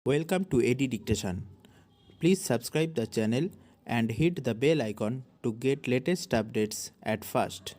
Welcome to AD Dictation. Please subscribe the channel and hit the bell icon to get latest updates at first.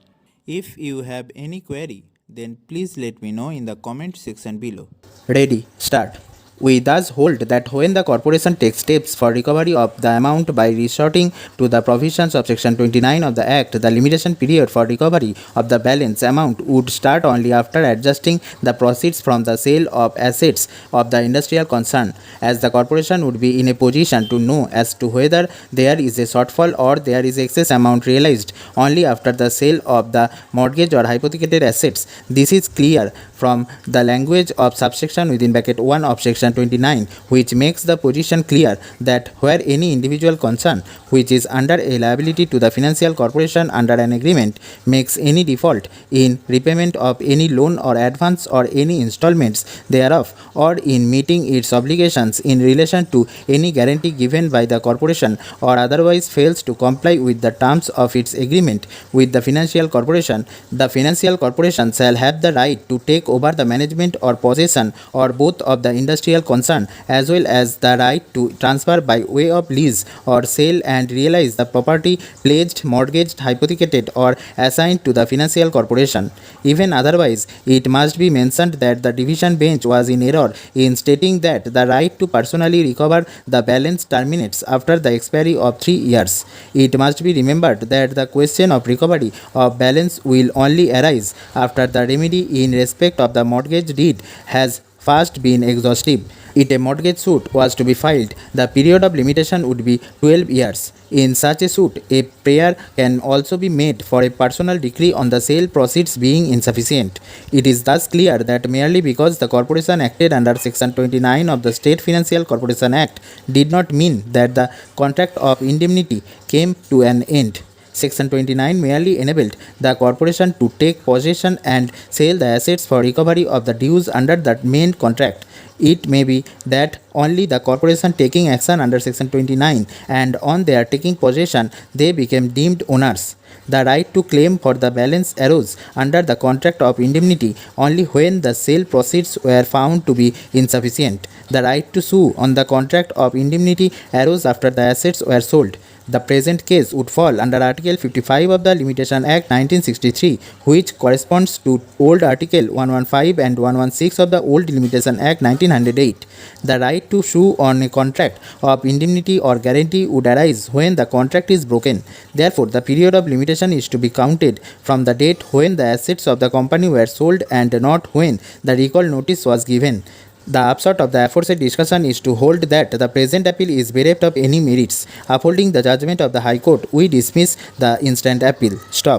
If you have any query, then please let me know in the comment section below. Ready, start. We thus hold that when the corporation takes steps for recovery of the amount by resorting to the provisions of Section 29 of the Act, the limitation period for recovery of the balance amount would start only after adjusting the proceeds from the sale of assets of the industrial concern, as the corporation would be in a position to know as to whether there is a shortfall or there is excess amount realized only after the sale of the mortgage or hypothecated assets. This is clear from the language of subsection within bracket 1 of Section 29, which makes the position clear that where any individual concern which is under a liability to the financial corporation under an agreement makes any default in repayment of any loan or advance or any installments thereof, or in meeting its obligations in relation to any guarantee given by the corporation, or otherwise fails to comply with the terms of its agreement with the financial corporation, the financial corporation shall have the right to take over the management or possession or both of the industrial concern, as well as the right to transfer by way of lease or sale and realize the property pledged, mortgaged, hypothecated or assigned to the financial corporation. Even otherwise, it must be mentioned that the division bench was in error in stating that the right to personally recover the balance terminates after the expiry of 3 years. It must be remembered that the question of recovery of balance will only arise after the remedy in respect of the mortgage deed has first been exhaustive. If a mortgage suit was to be filed, the period of limitation would be 12 years. In such a suit, a prayer can also be made for a personal decree on the sale proceeds being insufficient. It is thus clear that merely because the corporation acted under Section 29 of the State Financial Corporation Act did not mean that the contract of indemnity came to an end. Section 29 merely enabled the corporation to take possession and sell the assets for recovery of the dues under the main contract. It may be that only the corporation taking action under Section 29 and on their taking possession they became deemed owners. The right to claim for the balance arose under the contract of indemnity only when the sale proceeds were found to be insufficient. The right to sue on the contract of indemnity arose after the assets were sold. The present case would fall under Article 55 of the Limitation Act 1963, which corresponds to old Article 115 and 116 of the old Limitation Act 1908. The right to sue on a contract of indemnity or guarantee would arise when the contract is broken. Therefore, the period of limitation is to be counted from the date when the assets of the company were sold and not when the recall notice was given. The upshot of the aforesaid discussion is to hold that the present appeal is bereft of any merits. Upholding the judgment of the High Court, we dismiss the instant appeal. Stop.